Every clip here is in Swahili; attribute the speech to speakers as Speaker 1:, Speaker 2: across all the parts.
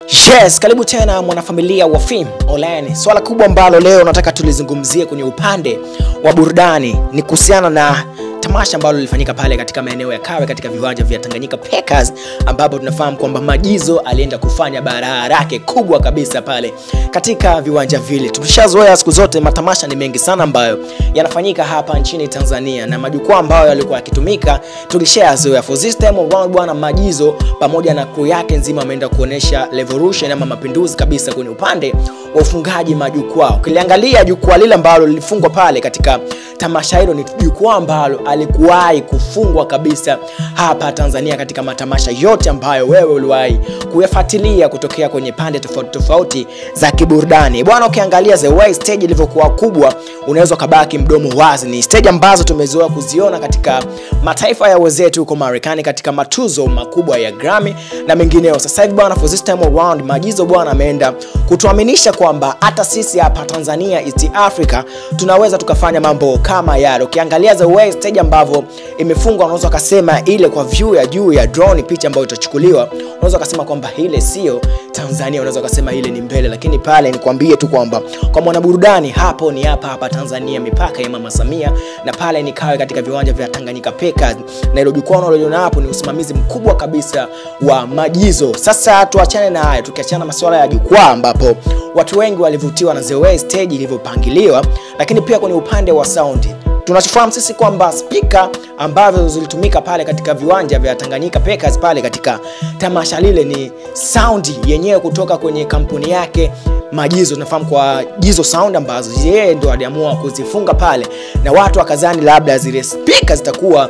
Speaker 1: Yes, karibu tena mwanafamilia wa Film Online. Swala kubwa ambalo leo nataka tulizungumzie kwenye upande wa burudani ni kuhusiana na tamasha ambalo lilifanyika pale katika maeneo ya Kawe katika viwanja vya Tanganyika Packers, ambapo tunafahamu kwamba Majizo alienda kufanya bara lake kubwa kabisa pale katika viwanja vile. Tumeshazoea siku zote matamasha ni mengi sana ambayo yanafanyika hapa nchini Tanzania, na majukwaa ambayo yalikuwa yakitumika tulishazoea. For this time around bwana, Majizo pamoja na crew yake nzima wameenda kuonesha revolution ama mapinduzi kabisa kwenye upande wa ufungaji majukwaa. Ukiliangalia jukwaa lile ambalo lilifungwa pale katika tamasha hilo ni jukwaa ambalo alikuwahi kufungwa kabisa hapa Tanzania katika matamasha yote ambayo wewe uliwahi kuyafuatilia kutokea kwenye pande tofauti tofauti za kiburudani. Bwana, ukiangalia the way stage ilivyokuwa kubwa, unaweza kabaki mdomo wazi. Ni stage ambazo tumezoea kuziona katika mataifa ya wenzetu huko Marekani katika matuzo makubwa ya Grammy na mengineo. Sasa hivi bwana, for this time around Majizo bwana ameenda kutuaminisha kwamba hata sisi hapa Tanzania, East Africa, tunaweza tukafanya mambo kama yale. Ukiangalia the way stage ambavyo imefungwa, unaweza kusema ile kwa view ya juu ya drone, picha ambayo itachukuliwa, unaweza kusema kwamba ile sio Tanzania, unaweza kusema ile ni mbele. Lakini pale nikwambie tu kwamba kwa mwanaburudani hapo ni hapa Tanzania, mipaka ya Mama Samia, na pale ni Kawe katika viwanja vya Tanganyika Packers, na ile jukwaa unaloona hapo ni usimamizi mkubwa kabisa wa Majizo. Sasa tuachane na haya, tukiachana masuala ya jukwaa ambapo watu wengi walivutiwa na the way stage ilivyopangiliwa, lakini pia kwenye upande wa sound tunachofahamu sisi kwamba speaker ambazo zilitumika pale katika viwanja vya Tanganyika Packers pale katika tamasha lile ni sound yenyewe kutoka kwenye kampuni yake Majizo. Tunafahamu kwa Jizo Sound ambazo yeye ndo aliamua kuzifunga pale, na watu wakazani labda zile speaker zitakuwa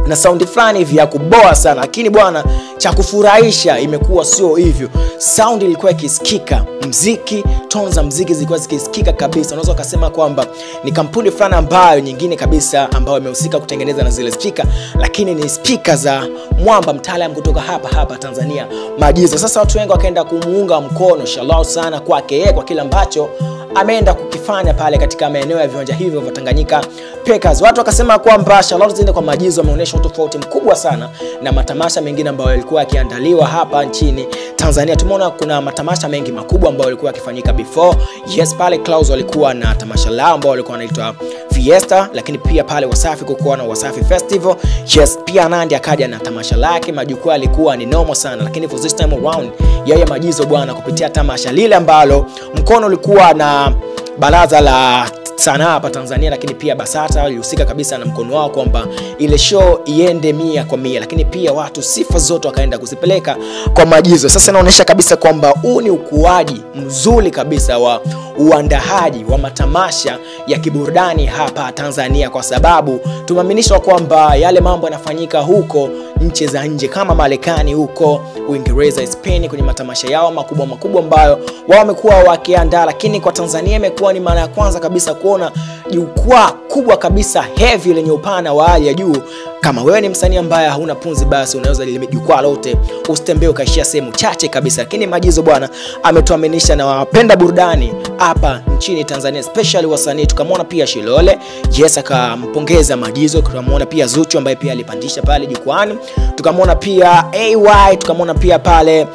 Speaker 1: na sound fulani hivi ya kuboa sana, lakini bwana, cha kufurahisha imekuwa sio hivyo. Sound ilikuwa ikisikika, muziki, tones za muziki zilikuwa zikisikika kabisa. Unaweza kusema kwamba ni kampuni fulani ambayo nyingine kabisa ambayo imehusika kutengeneza na zile speaker, lakini ni speaker za mwamba mtaalamu kutoka hapa Tanzania, Majizo. Sasa watu wengi wakaenda kumuunga mkono, shalao sana kwake yeye kwa kile ambacho ameenda kukifanya pale katika maeneo ya viwanja hivyo vya Tanganyika Packers. Watu wakasema kwamba shalom ziende kwa Majizo, ameonyesha utofauti mkubwa sana na matamasha mengine ambayo yalikuwa yakiandaliwa hapa nchini Tanzania. Tumeona kuna matamasha mengi makubwa ambayo yalikuwa yakifanyika before. Yes, pale Clouds walikuwa na tamasha lao ambao walikuwa wanaitwa Fiesta, lakini pia pale Wasafi kulikuwa na Wasafi Festival. Yes, pia Nandi akaja na tamasha lake. Majukwaa yalikuwa ni normal sana, lakini for this time around yeye Majizo bwana kupitia tamasha lile ambalo mkono ulikuwa na baraza la sanaa hapa Tanzania, lakini pia Basata walihusika kabisa na mkono wao kwamba ile show iende 100%, lakini pia watu sifa zote wakaenda kuzipeleka kwa Majizo. Sasa inaonyesha kabisa kwamba huu ni ukuaji mzuri kabisa wa uandahaji wa matamasha ya kiburudani hapa Tanzania, kwa sababu tumeaminishwa kwamba yale mambo yanafanyika huko nchi za nje kama Marekani, huko Uingereza, Spain, kwenye matamasha yao makubwa ambayo wao wamekuwa wakiandaa, lakini kwa Tanzania imekuwa ni mara ya kwanza kabisa kuona jukwaa kubwa kabisa heavy lenye upana wa hali ya juu. Kama wewe ni msanii ambaye hauna punzi, basi unaweza lile jukwaa lote usitembee ukaishia sehemu chache kabisa. Lakini Majizo bwana ametuaminisha na wapenda burudani hapa nchini Tanzania, especially wasanii. Tukamwona pia Shilole, yes, akampongeza Majizo. Tukamwona pia Zuchu ambaye pia alipandisha pale jukwani. Tukamwona pia AY, tukamwona pia pale,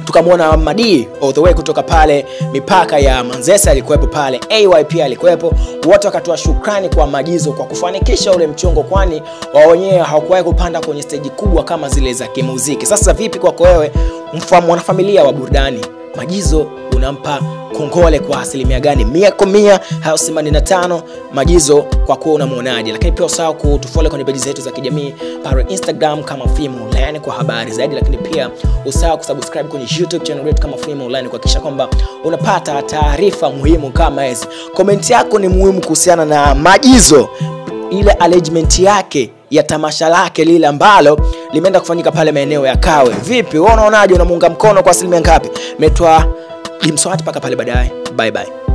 Speaker 1: tukamwona Madi all the way kutoka pale mipaka ya Manzese alikuwepo pale, AY pia alikuwepo. Wote wakatoa shukrani kwa Majizo kwa kufanikisha ule mchongo, kwani wao wenyewe hawakuwahi kupanda kwenye stage kubwa kama zile za kimuziki. Sasa vipi kwako wewe mwanafamilia wa burudani? Majizo unampa kongole kwa asilimia gani? 100% au 85? Majizo kwa kuwa unamuonaje? Lakini pia usahau kutufollow kwenye page zetu za kijamii pale Instagram kama Film Online kwa habari zaidi, lakini pia usahau kusubscribe kwenye YouTube channel yetu kama Film Online kuhakikisha kwamba unapata taarifa muhimu kama hizi. Comment yako ni muhimu kuhusiana na Majizo, ile arrangement yake ya tamasha lake lile ambalo limeenda kufanyika pale maeneo ya Kawe. Vipi wewe unaonaje? Unamuunga mkono kwa asilimia ngapi? Metwa Dimswati paka pale baadaye. Bye bye.